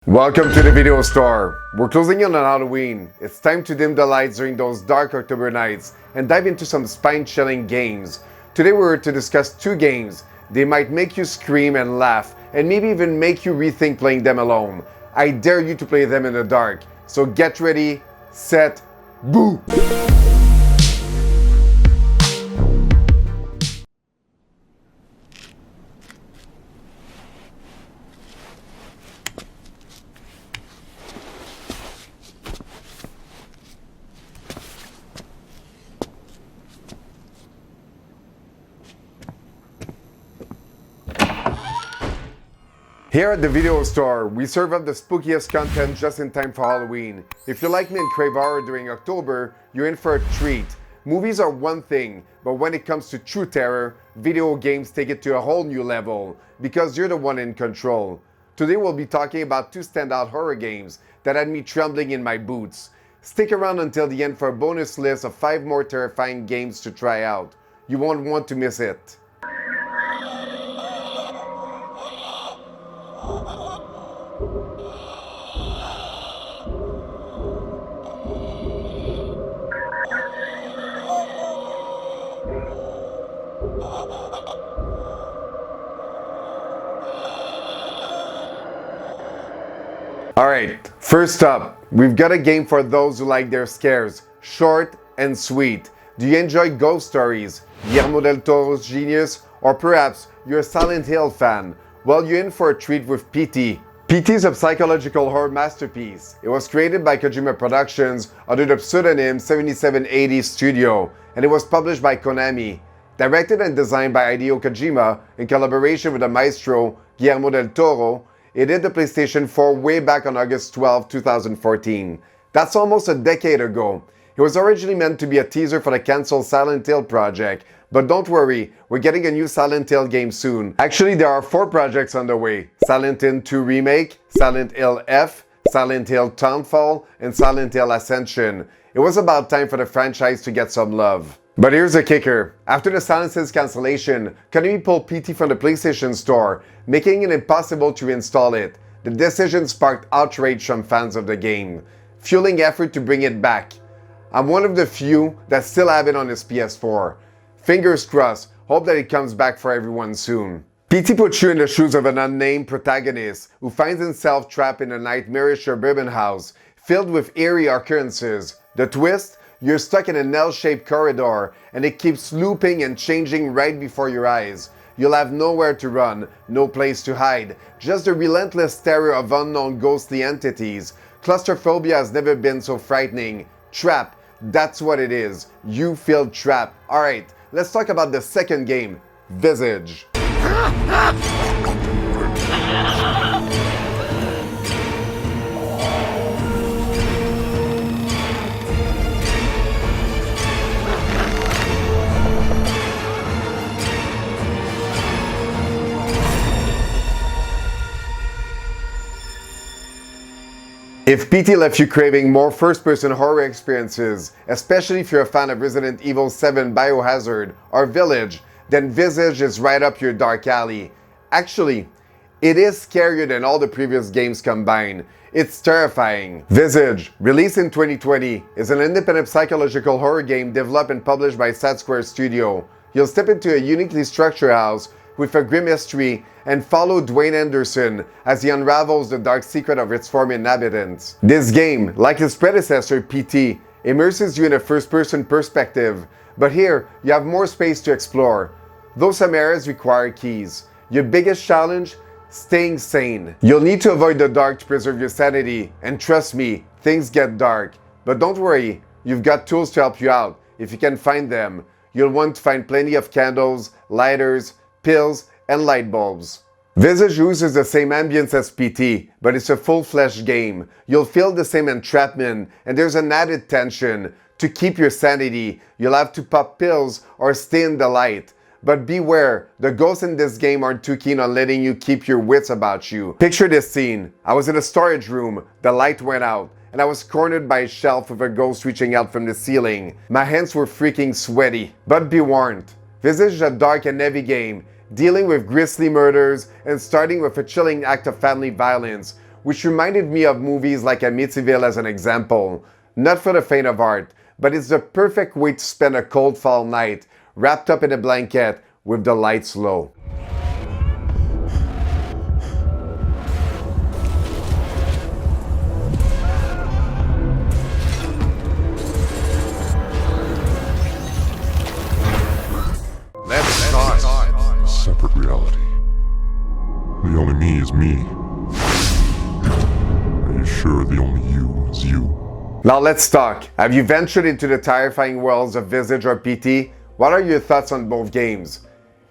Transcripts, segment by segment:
Welcome to the video store. We're closing in on Halloween. It's time to dim the lights during those dark October nights and dive into some spine-chilling games. Today we're to discuss two games. They might make you scream and laugh and maybe even make you rethink playing them alone. I dare you to play them in the dark. So get ready, set, boo! Here at the video store, we serve up the spookiest content just in time for Halloween. If you're like me and crave horror during October, you're in for a treat. Movies are one thing, but when it comes to true terror, video games take it to a whole new level, because you're the one in control. Today we'll be talking about two standout horror games that had me trembling in my boots. Stick around until the end for a bonus list of 5 more terrifying games to try out. You won't want to miss it. Alright, first up, we've got a game for those who like their scares, short and sweet. Do you enjoy ghost stories, Guillermo del Toro's genius, or perhaps you're a Silent Hill fan? Well, you're in for a treat with PT. PT is a psychological horror masterpiece. It was created by Kojima Productions under the pseudonym 7780 Studio, and it was published by Konami. Directed and designed by Hideo Kojima in collaboration with the maestro Guillermo del Toro, it hit the PlayStation 4 way back on August 12, 2014. That's almost a decade ago. It was originally meant to be a teaser for the cancelled Silent Hill project, but don't worry, we're getting a new Silent Hill game soon. Actually, there are 4 projects on the way: Silent Hill 2 Remake, Silent Hill F, Silent Hill Townfall, and Silent Hill Ascension. It was about time for the franchise to get some love. But here's the kicker. After the Silent Hill's cancellation, Konami pulled PT from the PlayStation Store, making it impossible to install it. The decision sparked outrage from fans of the game, fueling effort to bring it back. I'm one of the few that still have it on his PS4. Fingers crossed, hope that it comes back for everyone soon. PT puts you in the shoes of an unnamed protagonist who finds himself trapped in a nightmarish suburban house filled with eerie occurrences. The twist? You're stuck in an L-shaped corridor and it keeps looping and changing right before your eyes. You'll have nowhere to run, no place to hide, just the relentless terror of unknown ghostly entities. Claustrophobia has never been so frightening. Trap, that's what it is. You feel trapped. Alright, let's talk about the second game, Visage. If PT left you craving more first-person horror experiences, especially if you're a fan of Resident Evil 7 Biohazard or Village, then Visage is right up your dark alley. Actually, it is scarier than all the previous games combined. It's terrifying. Visage, released in 2020, is an independent psychological horror game developed and published by Sad Square Studio. You'll step into a uniquely structured house with a grim history and follow Dwayne Anderson as he unravels the dark secret of its former inhabitants. This game, like its predecessor PT, immerses you in a first-person perspective, but here you have more space to explore. Though some areas require keys. Your biggest challenge? Staying sane. You'll need to avoid the dark to preserve your sanity, and trust me, things get dark. But don't worry, you've got tools to help you out, if you can find them. You'll want to find plenty of candles, lighters, pills, and light bulbs. Visage uses the same ambience as PT, but it's a full-fledged game. You'll feel the same entrapment, and there's an added tension. To keep your sanity, you'll have to pop pills or stay in the light. But beware, the ghosts in this game aren't too keen on letting you keep your wits about you. Picture this scene. I was in a storage room, the light went out, and I was cornered by a shelf with a ghost reaching out from the ceiling. My hands were freaking sweaty. But be warned, Visage is a dark and heavy game, dealing with grisly murders and starting with a chilling act of family violence. which reminded me of movies like Amityville as an example. Not for the faint of heart, but it's the perfect way to spend a cold fall night, wrapped up in a blanket with the lights low. Let's start. Separate reality. The only me is me. Are you sure the only you is you? Now let's talk. Have you ventured into the terrifying worlds of Visage or PT? What are your thoughts on both games?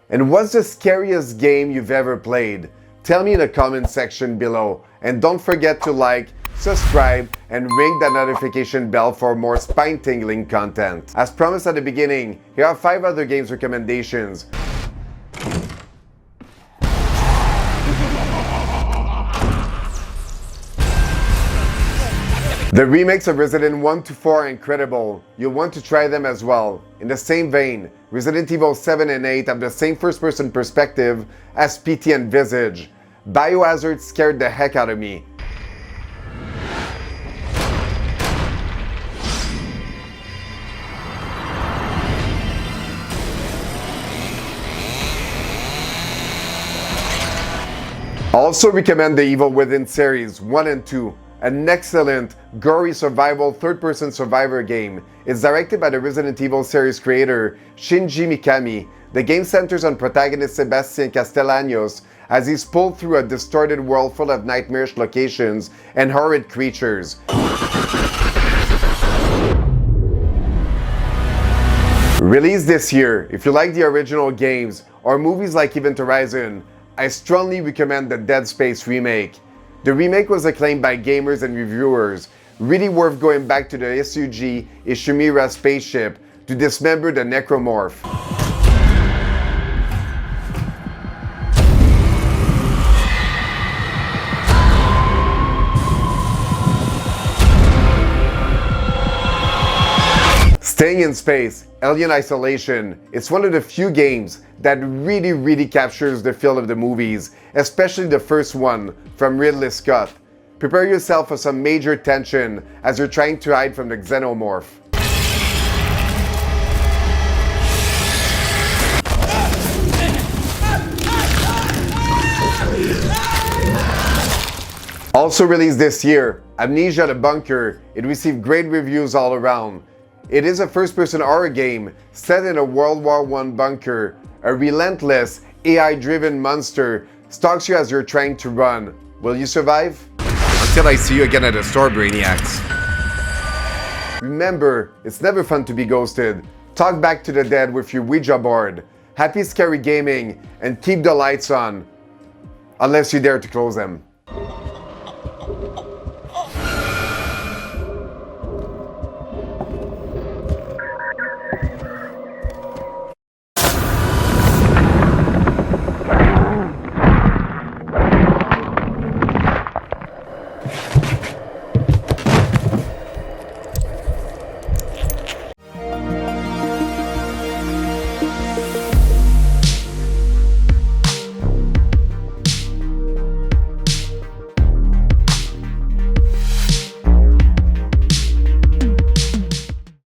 And what's the scariest game you've ever played? Tell me in the comment section below. And don't forget to like, subscribe, and ring the notification bell for more spine-tingling content. As promised at the beginning, here are 5 other games recommendations. The remakes of Resident 1 to 4 are incredible. You'll want to try them as well. In the same vein, Resident Evil 7 and 8 have the same first-person perspective as PT and Visage. Biohazard scared the heck out of me. Also recommend the Evil Within series 1 and 2. An excellent, gory survival third-person survivor game. It's directed by the Resident Evil series creator Shinji Mikami. The game centers on protagonist Sebastian Castellanos as he's pulled through a distorted world full of nightmarish locations and horrid creatures. Released this year, if you like the original games or movies like Event Horizon, I strongly recommend the Dead Space remake. The remake was acclaimed by gamers and reviewers. Really worth going back to the SUG Ishimura spaceship to dismember the necromorph. Staying in space, Alien Isolation. It's one of the few games that really captures the feel of the movies, especially the first one from Ridley Scott. Prepare yourself for some major tension as you're trying to hide from the xenomorph. Also released this year, Amnesia A Bunker. It received great reviews all around. It is a first-person horror game set in a World War I bunker. A relentless, AI-driven monster stalks you as you're trying to run. Will you survive? Until I see you again at the store, Brainiacs. Remember, it's never fun to be ghosted. Talk back to the dead with your Ouija board. Happy scary gaming, and keep the lights on. Unless you dare to close them.